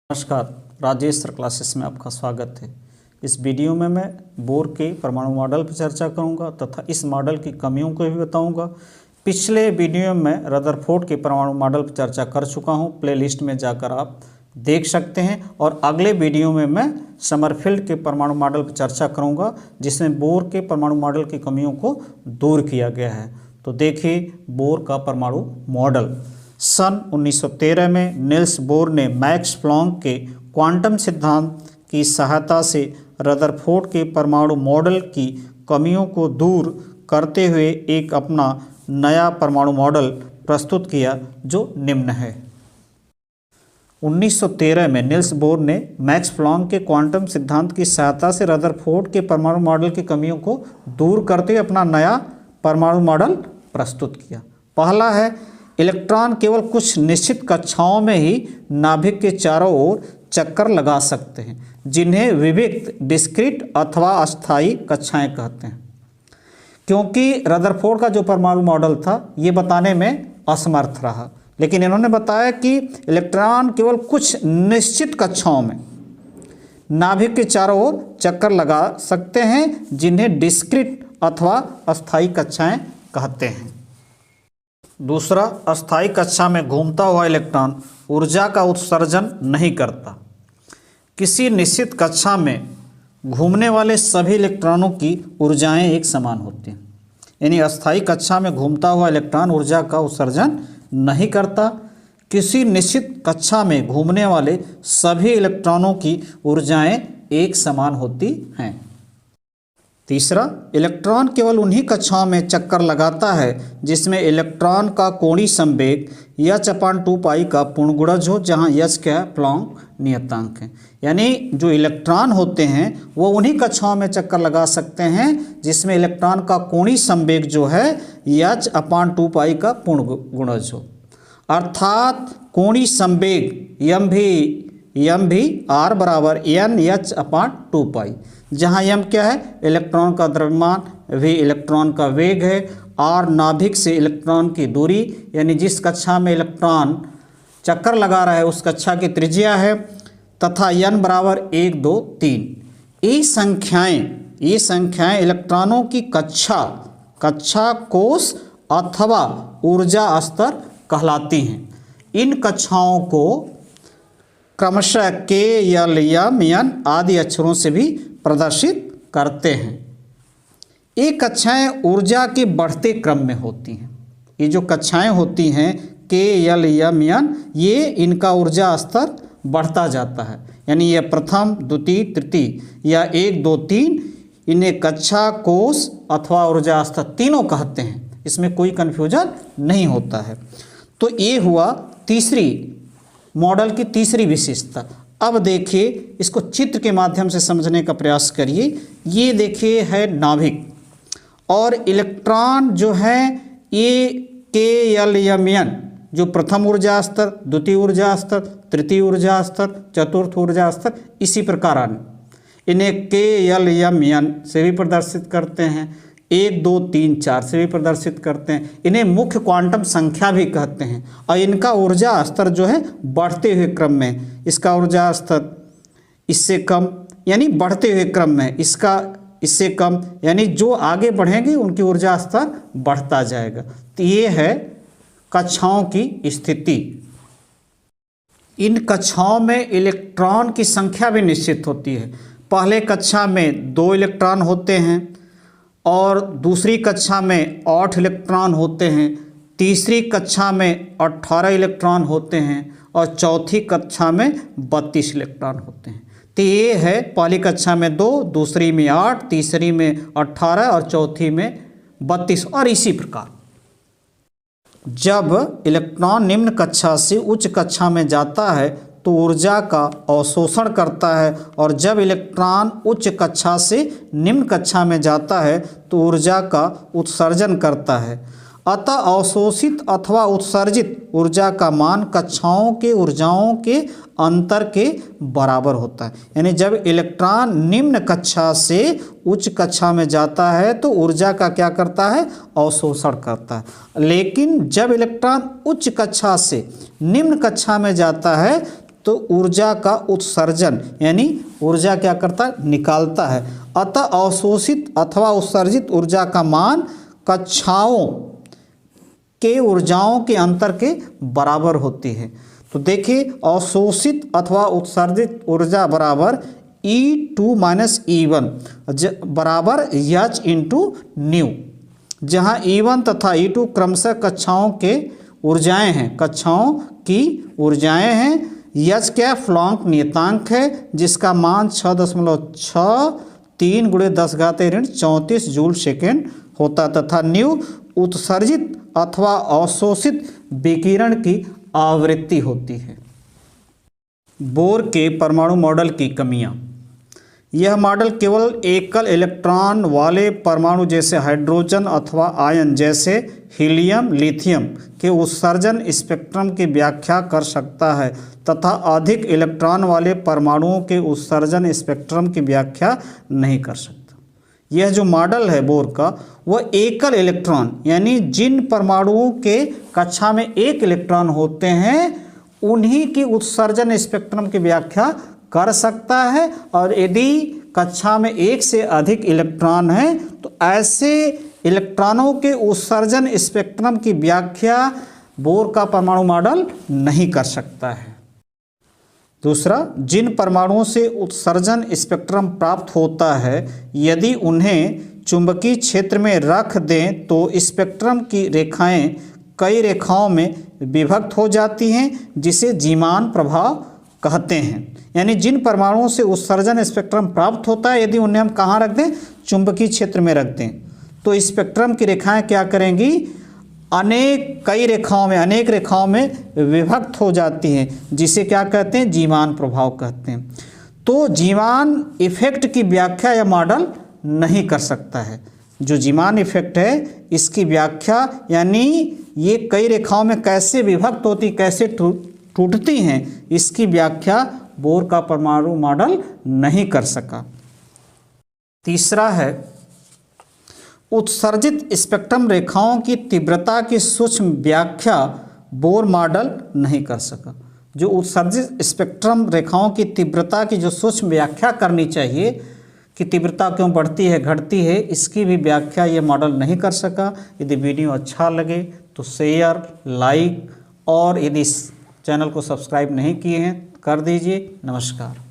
नमस्कार, Rajesh sir classes में आपका स्वागत है। इस वीडियो में मैं बोर के परमाणु मॉडल पर चर्चा करूंगा तथा इस मॉडल की कमियों को भी बताऊंगा। पिछले वीडियो में मैं रदरफोर्ड के परमाणु मॉडल पर चर्चा कर चुका हूं, प्लेलिस्ट में जाकर आप देख सकते हैं। और अगले वीडियो में मैं समरफील्ड के परमाणु मॉडल पर चर्चा करूँगा, जिसमें बोर के परमाणु मॉडल की कमियों को दूर किया गया है। तो देखिए बोर का परमाणु मॉडल। सन 1913 में निल्स बोर ने मैक्स प्लैंक के क्वांटम सिद्धांत की सहायता से रदरफोर्ड के परमाणु मॉडल की कमियों को दूर करते हुए एक अपना नया परमाणु मॉडल प्रस्तुत किया, जो निम्न है। 1913 में निल्स बोर ने मैक्स प्लैंक के क्वांटम सिद्धांत की सहायता से रदरफोर्ड के परमाणु मॉडल की कमियों को दूर करते हुए अपना नया परमाणु मॉडल प्रस्तुत किया। पहला है, इलेक्ट्रॉन केवल कुछ निश्चित कक्षाओं में ही नाभिक के चारों ओर चक्कर लगा सकते हैं, जिन्हें विविक्त, डिस्क्रीट अथवा अस्थायी कक्षाएं कहते हैं। क्योंकि रदरफोर्ड का जो परमाणु मॉडल था ये बताने में असमर्थ रहा, लेकिन इन्होंने बताया कि इलेक्ट्रॉन केवल कुछ निश्चित कक्षाओं में नाभिक के चारों ओर चक्कर लगा सकते हैं, जिन्हें डिस्क्रीट अथवा अस्थायी कक्षाएं कहते हैं। दूसरा, अस्थायी कक्षा में घूमता हुआ इलेक्ट्रॉन ऊर्जा का उत्सर्जन नहीं करता। किसी निश्चित कक्षा में घूमने वाले सभी इलेक्ट्रॉनों की ऊर्जाएं एक समान होती हैं। यानी अस्थायी कक्षा में घूमता हुआ इलेक्ट्रॉन ऊर्जा का उत्सर्जन नहीं करता। किसी निश्चित कक्षा में घूमने वाले सभी इलेक्ट्रॉनों की ऊर्जाएं एक समान होती हैं। तीसरा, इलेक्ट्रॉन केवल उन्हीं कक्षाओं में चक्कर लगाता है जिसमें इलेक्ट्रॉन का कोणीय संवेग h/2π का पूर्ण गुणज हो, जहां h क्या है, प्लैंक नियतांक है। यानी जो इलेक्ट्रॉन होते हैं वो उन्हीं कक्षाओं में चक्कर लगा सकते हैं जिसमें इलेक्ट्रॉन का कोणीय संवेग जो है h/2π का पूर्ण गुणज हो। अर्थात कोणीय संवेग m भी r बराबर nh/2π, जहाँ m क्या है, इलेक्ट्रॉन का द्रव्यमान, v इलेक्ट्रॉन का वेग है, r नाभिक से इलेक्ट्रॉन की दूरी, यानी जिस कक्षा में इलेक्ट्रॉन चक्कर लगा रहा है उस कक्षा की त्रिज्या है, तथा n बराबर 1, 2, 3। ये संख्याएं इलेक्ट्रॉनों की कक्षा, कोष अथवा ऊर्जा स्तर कहलाती हैं। इन कक्षाओं को क्रमशः K, L, M, N आदि अक्षरों से भी प्रदर्शित करते हैं। ये कक्षाएं ऊर्जा के बढ़ते क्रम में होती हैं। ये जो कक्षाएं होती हैं K, L, M, N, ये इनका ऊर्जा स्तर बढ़ता जाता है। यानी ये प्रथम, द्वितीय, तृतीय या 1, 2, 3, इन्हें कक्षा, कोष अथवा ऊर्जा स्तर तीनों कहते हैं। इसमें कोई कन्फ्यूजन नहीं होता है। तो ये हुआ तीसरी मॉडल की तीसरी विशेषता। अब देखिए, इसको चित्र के माध्यम से समझने का प्रयास करिए। ये देखिए है नाभिक, और इलेक्ट्रॉन जो है ये K, L, M, N जो प्रथम ऊर्जा स्तर, द्वितीय ऊर्जा स्तर, तृतीय ऊर्जा स्तर, चतुर्थ ऊर्जा स्तर, इसी प्रकार इन्हें K, L, M, N से भी प्रदर्शित करते हैं, 1, 2, 3, 4 से भी प्रदर्शित करते हैं। इन्हें मुख्य क्वांटम संख्या भी कहते हैं। और इनका ऊर्जा स्तर जो है बढ़ते हुए क्रम में, इसका ऊर्जा स्तर इससे कम, यानी बढ़ते हुए क्रम में, इसका इससे कम, यानी जो आगे बढ़ेंगे उनकी ऊर्जा स्तर बढ़ता जाएगा। तो ये है कक्षाओं की स्थिति। इन कक्षाओं में इलेक्ट्रॉन की संख्या भी निश्चित होती है। पहले कक्षा में 2 इलेक्ट्रॉन होते हैं, और दूसरी कक्षा में 8 इलेक्ट्रॉन होते हैं, तीसरी कक्षा में 18 इलेक्ट्रॉन होते हैं, और चौथी कक्षा में 32 इलेक्ट्रॉन होते हैं। तो ये है पहली कक्षा में 2, दूसरी में 8, तीसरी में 18 और चौथी में 32, और इसी प्रकार। जब इलेक्ट्रॉन निम्न कक्षा से उच्च कक्षा में जाता है तो ऊर्जा का अवशोषण करता है, और जब इलेक्ट्रॉन उच्च कक्षा से निम्न कक्षा में जाता है तो ऊर्जा का उत्सर्जन करता है। अतः अवशोषित अथवा उत्सर्जित ऊर्जा का मान कक्षाओं के ऊर्जाओं के अंतर के बराबर होता है। यानी जब इलेक्ट्रॉन निम्न कक्षा से उच्च कक्षा में जाता है तो ऊर्जा का क्या करता है, अवशोषण करता है। लेकिन जब इलेक्ट्रॉन उच्च कक्षा से निम्न कक्षा में जाता है तो ऊर्जा का उत्सर्जन यानी ऊर्जा क्या करता है, निकालता है। अतः अवशोषित अथवा उत्सर्जित ऊर्जा का मान कक्षाओं के ऊर्जाओं के अंतर के बराबर होती है। तो देखिए, अवशोषित अथवा उत्सर्जित ऊर्जा बराबर E2 माइनस E1 बराबर H इंटू न्यू, जहाँ E1 तथा E2 क्रमशः कक्षाओं के ऊर्जाएं हैं, कक्षाओं की ऊर्जाएं हैं। H क्या प्लॉन्क नियतांक है जिसका मान 6.63 × 10⁻34 जूल सेकेंड होता, तथा न्यू उत्सर्जित अथवा अवशोषित विकिरण की आवृत्ति होती है। बोर के परमाणु मॉडल की कमियां। यह मॉडल केवल एकल इलेक्ट्रॉन वाले परमाणु जैसे हाइड्रोजन अथवा आयन जैसे हीलियम लिथियम के उत्सर्जन स्पेक्ट्रम की व्याख्या कर सकता है तथा अधिक इलेक्ट्रॉन वाले परमाणुओं के उत्सर्जन स्पेक्ट्रम की व्याख्या नहीं कर सकता। यह जो मॉडल है बोर का, वह एकल इलेक्ट्रॉन यानी जिन परमाणुओं के कक्षा में एक इलेक्ट्रॉन होते हैं उन्हीं की उत्सर्जन स्पेक्ट्रम की व्याख्या कर सकता है, और यदि कक्षा में एक से अधिक इलेक्ट्रॉन हैं तो ऐसे इलेक्ट्रॉनों के उत्सर्जन स्पेक्ट्रम की व्याख्या बोर का परमाणु मॉडल नहीं कर सकता है। दूसरा, जिन परमाणुओं से उत्सर्जन स्पेक्ट्रम प्राप्त होता है यदि उन्हें चुंबकीय क्षेत्र में रख दें तो स्पेक्ट्रम की रेखाएं कई रेखाओं में विभक्त हो जाती हैं, जिसे जीमान प्रभाव कहते हैं। यानी जिन परमाणुओं से उत्सर्जन स्पेक्ट्रम प्राप्त होता है यदि उन्हें हम कहाँ रख दें, चुंबकीय क्षेत्र में रख दें, तो स्पेक्ट्रम की रेखाएं क्या करेंगी, अनेक रेखाओं में विभक्त हो जाती हैं, जिसे क्या कहते हैं, जीमान प्रभाव कहते हैं। तो जीमान इफेक्ट की व्याख्या यह मॉडल नहीं कर सकता है। जो जीमान इफेक्ट है इसकी व्याख्या यानी ये कई रेखाओं में कैसे विभक्त होती, कैसे टूटती हैं, इसकी व्याख्या बोर का परमाणु मॉडल नहीं कर सका। तीसरा है, उत्सर्जित स्पेक्ट्रम रेखाओं की तीव्रता की सूक्ष्म व्याख्या बोर मॉडल नहीं कर सका। जो उत्सर्जित स्पेक्ट्रम रेखाओं की तीव्रता की जो सूक्ष्म व्याख्या करनी चाहिए कि तीव्रता क्यों बढ़ती है घटती है, इसकी भी व्याख्या ये मॉडल नहीं कर सका। यदि वीडियो अच्छा लगे तो शेयर, लाइक और यदि इस चैनल को सब्सक्राइब नहीं किए हैं कर दीजिए। नमस्कार।